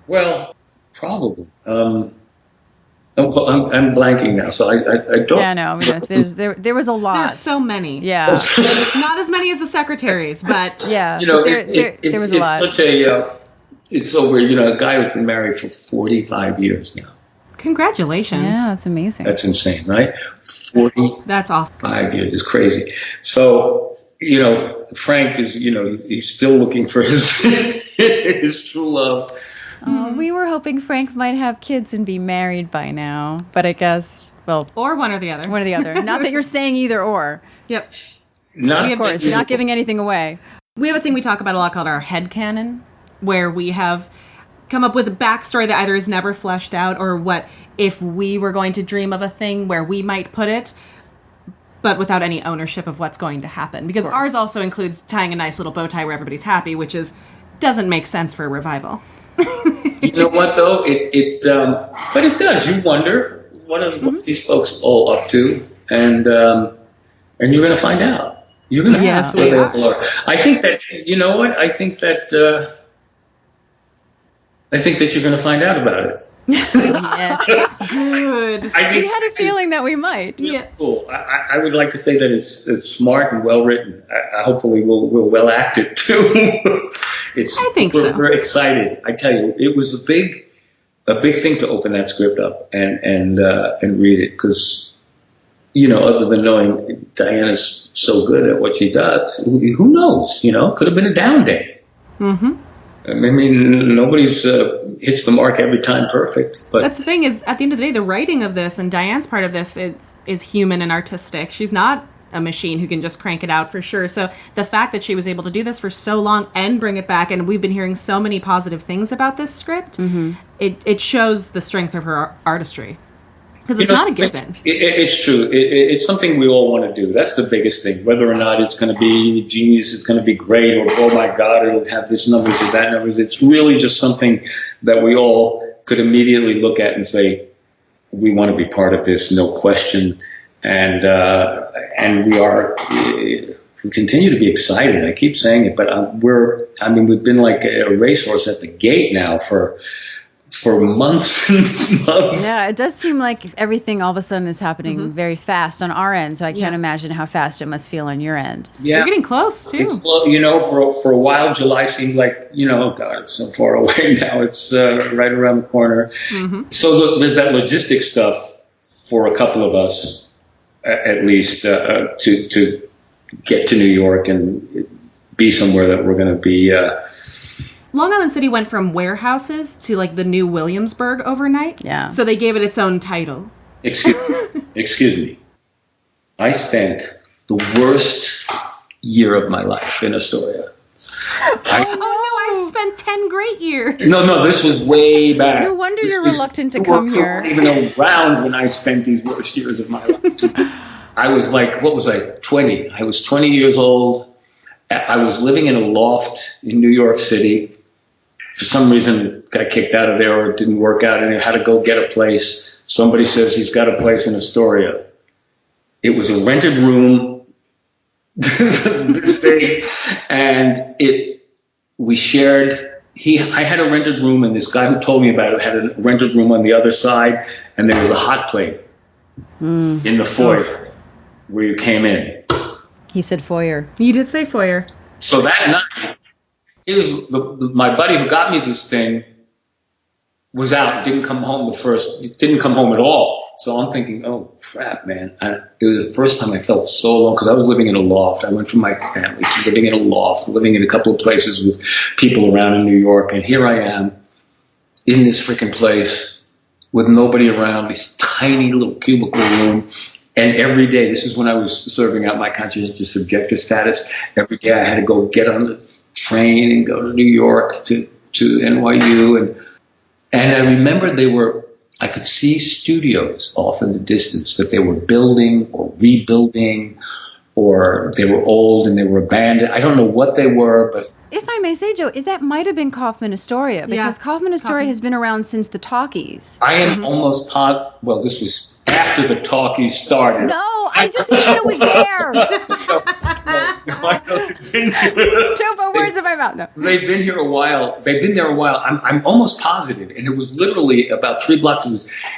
Well, probably. I'm blanking now, so I don't. Yeah, no, I mean, there was a lot. There's so many. Yeah. Not as many as the secretaries, but yeah. There was a lot. It's such a. It's so weird. A guy who's been married for 45 years now. Congratulations. Yeah, that's amazing. That's insane, right? 45 That's awesome. years is crazy. So. Frank is, he's still looking for his his true love. We were hoping Frank might have kids and be married by now, but I guess, well, or one or the other. One or the other. Not that you're saying either or. Yep. Of course, you're not giving anything away. We have a thing we talk about a lot called our headcanon, where we have come up with a backstory that either is never fleshed out, or what if we were going to dream of a thing where we might put it, but without any ownership of what's going to happen. Because ours also includes tying a nice little bow tie where everybody's happy, which doesn't make sense for a revival. You know what, though? But it does. You wonder what these folks all up to, and you're going to find out. You're going to find out what they all are. I think that, you know what? I think that you're going to find out about it. Yes. Good. We had a feeling that we might. Yeah. Cool. I would like to say that it's smart and well written. Hopefully we'll well act it too. I think so. We're excited. I tell you, it was a big thing to open that script up and read it, because other than knowing Diana's so good at what she does, who knows? Could have been a down day. Mm-hmm. I mean, nobody's hits the mark every time perfect. But that's the thing, is at the end of the day, the writing of this and Diane's part of this is human and artistic. She's not a machine who can just crank it out for sure. So the fact that she was able to do this for so long and bring it back, and we've been hearing so many positive things about this script, it shows the strength of her artistry. Because it's not a given. It's true. It's something we all want to do. That's the biggest thing. Whether or not it's going to be genius, it's going to be great, or oh my God, it'll have this numbers or that numbers. It's really just something that we all could immediately look at and say, we want to be part of this, no question. And we continue to be excited. I keep saying it, but we've been like a racehorse at the gate now for months and months. Yeah, it does seem like everything all of a sudden is happening very fast on our end, so I can't imagine how fast it must feel on your end. Yeah. We're getting close, too. It's, for a while, July seemed like, God, it's so far away now. It's right around the corner. Mm-hmm. So there's that logistic stuff for a couple of us, at least, to get to New York and be somewhere that we're going to be... Long Island City went from warehouses to like the new Williamsburg overnight. Yeah. So they gave it its own title. Excuse me. I spent the worst year of my life in Astoria. I've spent 10 great years. No, this was way back. No wonder This you're was- reluctant to you come weren't here. even around when I spent these worst years of my life. I was like, what was I, 20? I was 20 years old. I was living in a loft in New York City. For some reason, got kicked out of there or it didn't work out and I had to go get a place. Somebody says he's got a place in Astoria. It was a rented room this big, and we shared. I had a rented room, and this guy who told me about it had a rented room on the other side, and there was a hot plate in the foyer where you came in. He said foyer. You did say foyer. So that night, it was my buddy who got me this thing was out, didn't come home didn't come home at all. So I'm thinking, oh crap, man. It was the first time I felt so alone because I was living in a loft. I went from my family to living in a loft, living in a couple of places with people around in New York. And here I am in this freaking place with nobody around, this tiny little cubicle room. And every day, this is when I was serving out my conscientious objector status. Every day I had to go get on the train and go to New York to NYU. And I remember I could see studios off in the distance that they were building or rebuilding, or they were old and they were abandoned. I don't know what they were, but If I may say, Joe, that might have been Kaufman Astoria, because Kaufman Astoria has been around since the talkies. I am almost positive. Well, this was after the talkies started. No, I just mean it was there. Don't put words in my mouth. No. They've been here a while. They've been there a while. I'm almost positive, and it was literally about 3 blocks.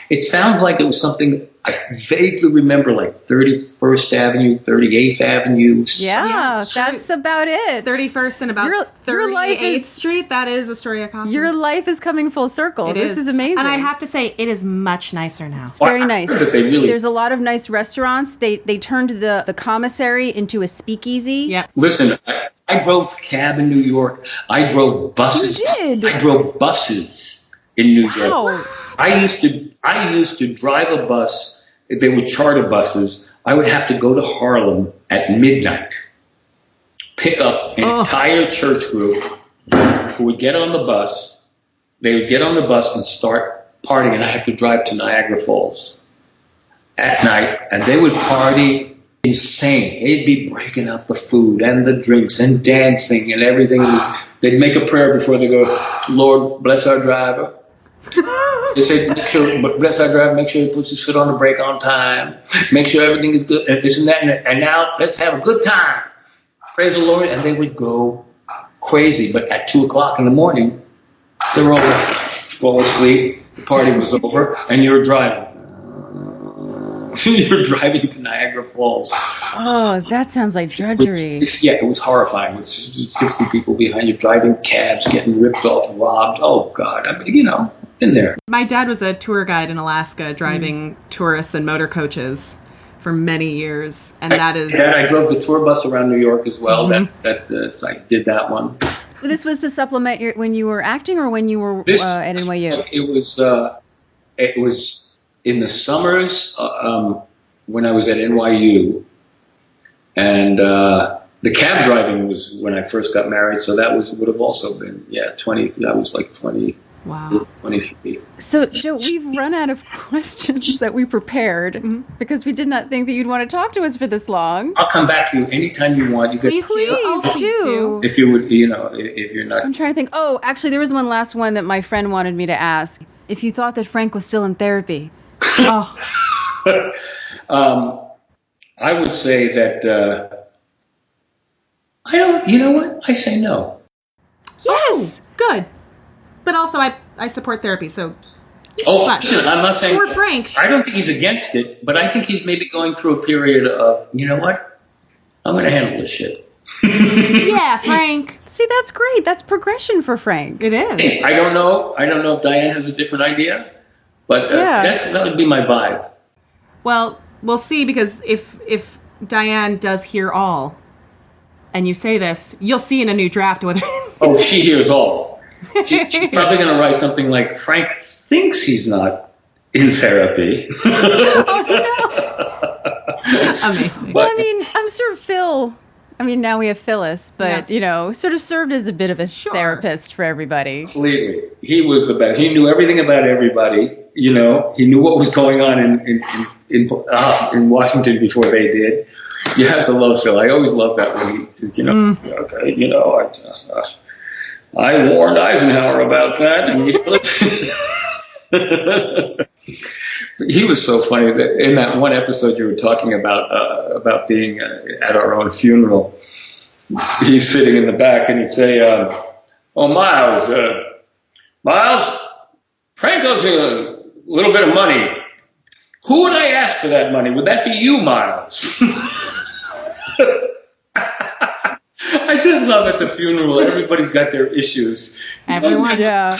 It sounds like it was something I vaguely remember, like 31st Avenue, 38th Avenue. Yeah, that's about it. 31st and about your life 38th is- Street. That is Astoria Coffee. Your life is coming full circle. This is amazing. And I have to say, it is much nicer now. It's very nice. But they really There's a lot of nice restaurants. They turned the commissary into a speakeasy. Yep. listen. I drove cab in New York. I drove buses. You did? I drove buses in New York. Wow. I used to drive a bus. If they were charter buses, I would have to go to Harlem at midnight, pick up an entire church group who would get on the bus. They would get on the bus and start partying, and I have to drive to Niagara Falls at night, and they would party insane. They'd be breaking out the food and the drinks and dancing and everything. They'd make a prayer before they go, Lord, bless our driver. They say, bless our driver, make sure he puts his foot on the brake on time, make sure everything is good, and this and that, and now let's have a good time. Praise the Lord. And they would go crazy. But at 2 o'clock in the morning, they were all fall asleep, the party was over, and you were driving. You were driving to Niagara Falls. Oh, that sounds like drudgery. Yeah, it was horrifying. With 60 people behind you, driving cabs, getting ripped off, robbed. Oh, God. I mean, in there. My dad was a tour guide in Alaska, driving tourists and motor coaches for many years, and that is... Yeah, I drove the tour bus around New York as well. I did that one. This was the supplement when you were acting or when you were at NYU? It was in the summers when I was at NYU, and the cab driving was when I first got married, so that would have also been 20. That was like 20. Wow. 23. So, Joe, we've run out of questions that we prepared because we did not think that you'd want to talk to us for this long. I'll come back to you anytime you want. You Please do. If you would, if you're not. I'm trying to think. Oh, actually, there was one last one that my friend wanted me to ask. If you thought that Frank was still in therapy. Oh. I would say that I don't. You know what? I say no. Yes. Good. But also, I support therapy, so... Listen, I'm not saying... For Frank. I don't think he's against it, but I think he's maybe going through a period of, you know what? I'm going to handle this shit. Yeah, Frank. See, that's great. That's progression for Frank. It is. Hey, I don't know if Diane has a different idea, but that would be my vibe. Well, we'll see, because if Diane does hear all, and you say this, you'll see in a new draft whether... Oh, she hears all. She's probably going to write something like, Frank thinks he's not in therapy. Oh, no. Amazing. Well, I mean, I'm sure Phil. I mean, now we have Phyllis, but sort of served as a bit of a therapist for everybody. Completely. He was the best. He knew everything about everybody. He knew what was going on in Washington before they did. You have to love Phil. I always love that when he says, I warned Eisenhower about that. And he was so funny that in that one episode you were talking about being at our own funeral. He's sitting in the back and he'd say, "Oh, Miles, Frank owes me a little bit of money. Who would I ask for that money? Would that be you, Miles?" I just love at the funeral. Everybody's got their issues. Everyone. Yeah.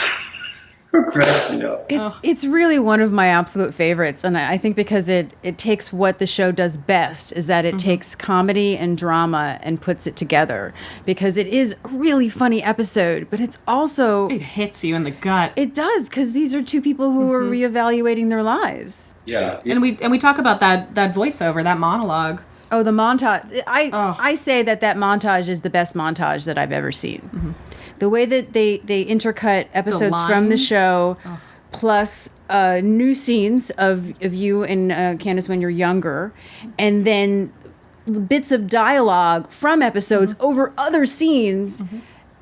It's It's really one of my absolute favorites, and I think because it takes what the show does best is that it takes comedy and drama and puts it together, because it is a really funny episode, but it's also It hits you in the gut. it does, because these are two people who are reevaluating their lives. Yeah. And we talk about that voiceover, that monologue. Oh, the montage! I say that montage is the best montage that I've ever seen. The way that they intercut episodes from the lines. show, plus new scenes of you and Candace when you're younger, and then bits of dialogue from episodes over other scenes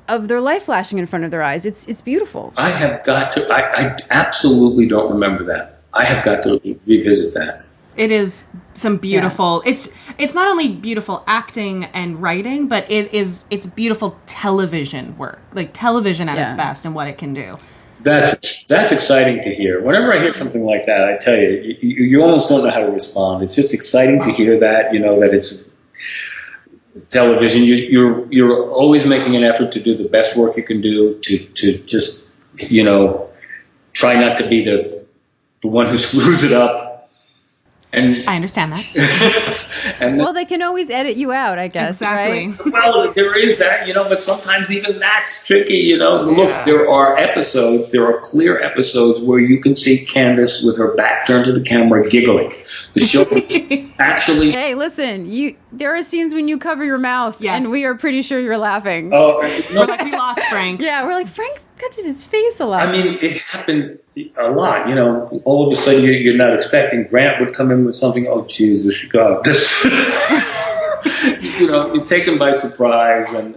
of their life flashing in front of their eyes. It's beautiful. I have got to. I absolutely don't remember that. I have got to revisit that. It is some beautiful. It's not only beautiful acting and writing, but it's beautiful television work, like television at its best and what it can do. That's exciting to hear. Whenever I hear something like that, I tell you almost don't know how to respond. It's just exciting to hear that. That it's television. You're always making an effort to do the best work you can do to just try not to be the one who screws it up. And I understand that. Well, they can always edit you out, I guess. Exactly. Right? Well, there is that, but sometimes even that's tricky, Look, there are clear episodes where you can see Candace with her back turned to the camera giggling. The show actually... Hey, listen, there are scenes when you cover your mouth, Yes. and we are pretty sure you're laughing. Oh, We're like, we lost Frank. Yeah, we're like, Frank got to his face a lot. I mean, it happened a lot, all of a sudden you're not expecting. Grant would come in with something, oh, Jesus, God, this... you're taken by surprise, and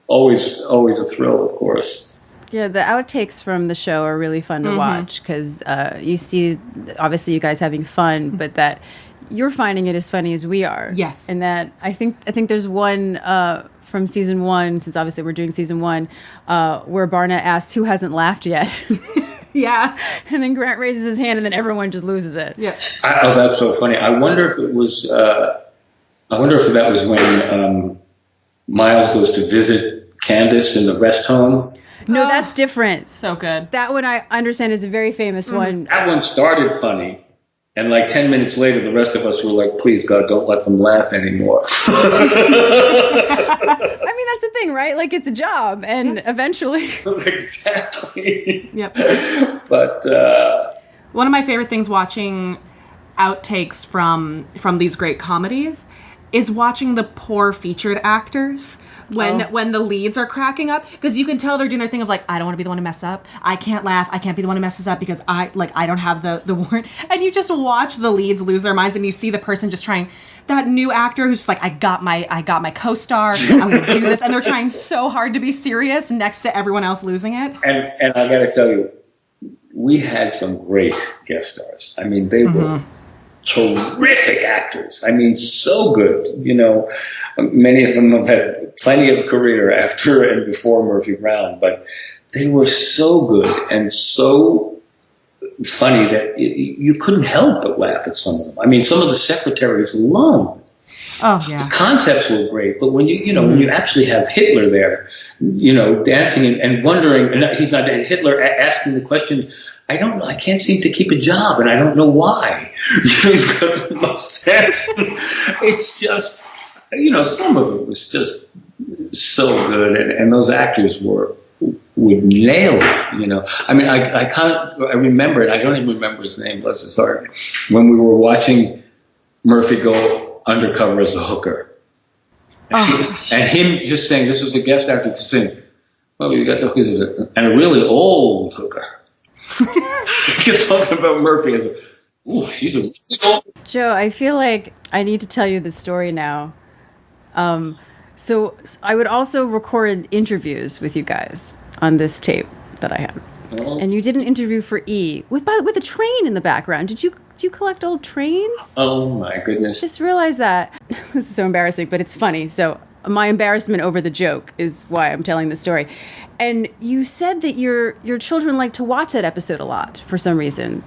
always a thrill, of course. Yeah, the outtakes from the show are really fun to watch, because you see, obviously, you guys having fun, but that you're finding it as funny as we are. Yes. And that I think there's one from season 1, since obviously we're doing season 1, where Barna asks who hasn't laughed yet. Yeah. And then Grant raises his hand, and then everyone just loses it. Yeah. Oh, that's so funny. I wonder if it was. I wonder if that was when Miles goes to visit Candace in the rest home. No, that's different. So good. That one I understand is a very famous one. That one started funny, and like 10 minutes later, the rest of us were like, "Please, God, don't let them laugh anymore." I mean, that's the thing, right? Like, it's a job, and eventually... Exactly. Yep. But One of my favorite things watching outtakes from these great comedies is watching the poor featured actors when the leads are cracking up, because you can tell they're doing their thing of like, I don't want to be the one to mess up. I can't laugh. I can't be the one who messes up because I don't have the warrant. And you just watch the leads lose their minds, and you see the person just trying, that new actor who's just like, I got my co-star. I'm going to do this. And they're trying so hard to be serious next to everyone else losing it. and I got to tell you, we had some great guest stars. I mean, they were terrific actors. I mean, so good. Many of them have had plenty of career after and before Murphy Brown, but they were so good and so funny that you couldn't help but laugh at some of them. I mean, some of the secretaries alone. Oh yeah. The concepts were great, but when when you actually have Hitler there, dancing and wondering, and he's not Hitler asking the question, I don't know, I can't seem to keep a job, and I don't know why. He's got the mustache. It's just, some of it was just so good, and those actors would nail it. I mean, I remember it. I don't even remember his name, bless his heart. When we were watching Murphy go undercover as a hooker. And him just saying, this was the guest actor saying, well, you got the hooker, and a really old hooker. He kept talking about Murphy as she's a really old. Joe, I feel like I need to tell you this story now. So I would also record interviews with you guys on this tape that I had. And you did an interview for E with a train in the background. Did you collect old trains? Oh my goodness! Just realized that. This is so embarrassing, but it's funny. So my embarrassment over the joke is why I'm telling the story. And you said that your children like to watch that episode a lot for some reason.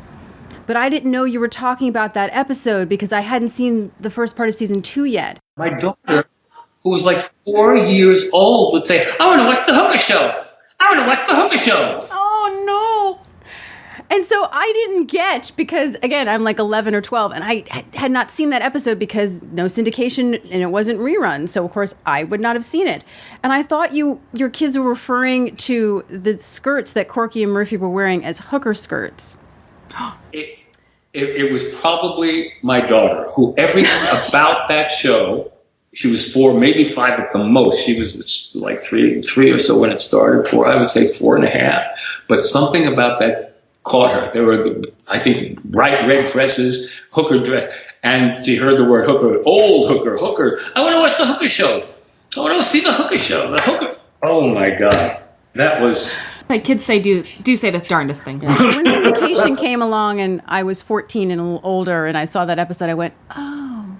But I didn't know you were talking about that episode because I hadn't seen the first part of season 2 yet. My daughter, who was like 4 years old, would say, I want to watch the hooker show. I want to watch the hooker show. Oh, no. And so I didn't get, because, again, I'm like 11 or 12, and I had not seen that episode because no syndication and it wasn't rerun. So, of course, I would not have seen it. And I thought your kids were referring to the skirts that Corky and Murphy were wearing as hooker skirts. It was probably my daughter, who everything about that show, she was 4, maybe 5 at the most. She was like three or so when it started. 4, I would say 4.5. But something about that caught her. There were, I think, bright red dresses, hooker dress, and she heard the word hooker, old hooker. I want to watch the hooker show. I want to see the hooker show. The hooker. Oh my God, that was. Like kids do say the darndest things. When syndication came along and I was 14 and a little older and I saw that episode, I went, oh,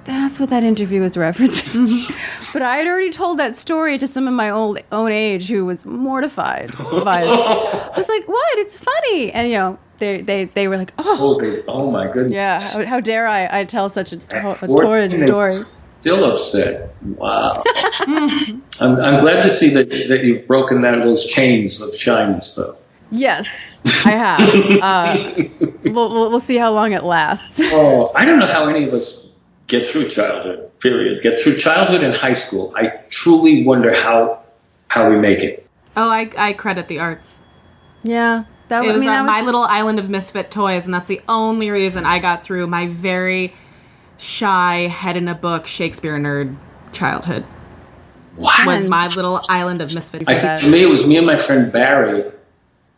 that's what that interview was referencing. But I had already told that story to some of my own age who was mortified by it. I was like, what? It's funny. And, they were like, Oh my goodness. Yeah, how dare I tell such a torrid story. Still upset. Wow. I'm glad to see that you've broken those chains of shyness, though. Yes, I have. We'll see how long it lasts. Oh, I don't know how any of us get through childhood, period. Get through childhood and high school. I truly wonder how we make it. Oh, I credit the arts. Yeah. It was my little island of misfit toys, and that's the only reason I got through my very shy, head in a book, Shakespeare nerd childhood. What? Was my little island of misfit. I think for me, it was me and my friend Barry,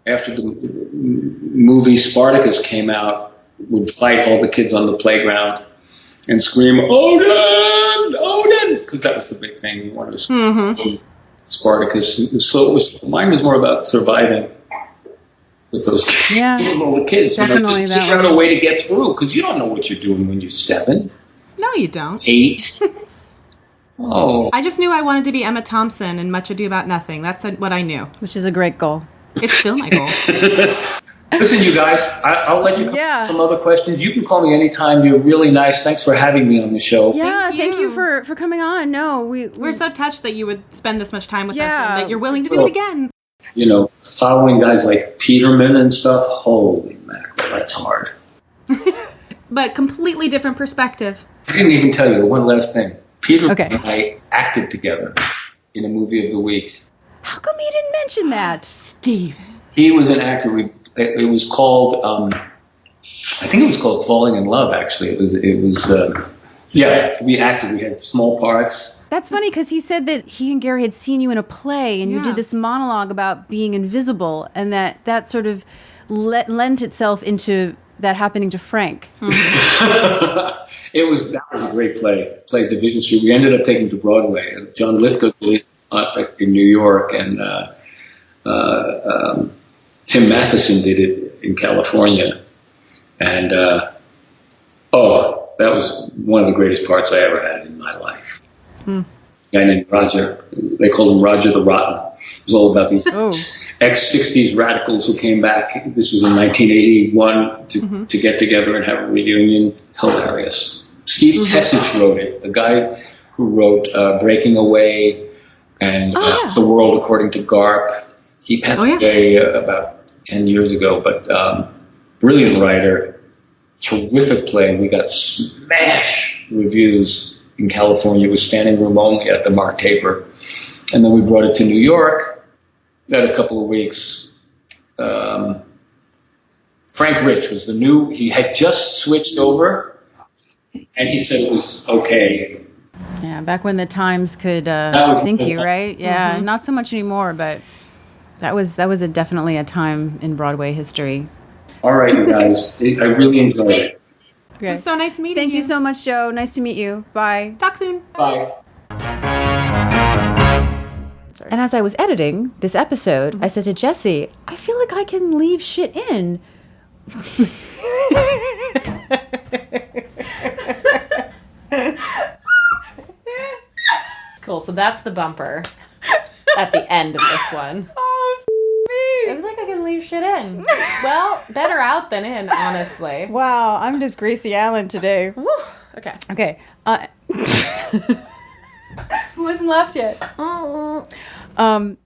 after the movie Spartacus came out, would fight all the kids on the playground and scream, Odin! Because that was the big thing. We wanted to scream Spartacus. So mine was more about surviving with those kids. Yeah, all the kids. definitely just figure out a way to get through, because you don't know what you're doing when you're 7. No, you don't. 8. Oh. I just knew I wanted to be Emma Thompson in Much Ado About Nothing. That's what I knew. Which is a great goal. It's still my goal. Listen, you guys, I'll let you come some other questions. You can call me anytime. You're really nice. Thanks for having me on the show. Yeah, thank you for coming on. No, we're so touched that you would spend this much time with us and that you're willing to do it again. Following guys like Peterman and stuff, holy mackerel, that's hard. But completely different perspective. I didn't even tell you one last thing. Peterman and I acted together in a movie of the week. How come he didn't mention that? Steven. He was an actor. It was called, I think it was called Falling in Love, actually. It was we acted. We had small parts. That's funny because he said that he and Gary had seen you in a play and you did this monologue about being invisible, and that sort of lent itself into that happening to Frank. That was a great play. Played Division Street. We ended up taking to Broadway. John Lithgow did it in New York, and Tim Matheson did it in California. And that was one of the greatest parts I ever had in my life. A guy named Roger. They called him Roger the Rotten. It was all about these ex-60s radicals who came back. This was in 1981 to get together and have a reunion. Hilarious. Steve Tessich wrote it, the guy who wrote Breaking Away and The World According to Garp. He passed away about 10 years ago, but brilliant writer, terrific play. We got smash reviews in California. It was standing room only at the Mark Taper. And then we brought it to New York. Had a couple of weeks. Frank Rich was he had just switched over and he said it was okay. Yeah, back when the Times could was sink a good you, time. right? Yeah, not so much anymore, but that was definitely a time in Broadway history. All right, you guys. I really enjoyed it. It was so nice meeting Thank you. you so much, Joe. Nice to meet you. Bye. Talk soon. Bye. And as I was editing this episode, I said to Jesse, I feel like I can leave shit in. Cool. So that's the bumper at the end of this one. Oh, I feel like I can leave shit in. Well, better out than in, honestly. Wow, I'm just Gracie Allen today. Woo. Okay. Okay. Who hasn't left yet? Um,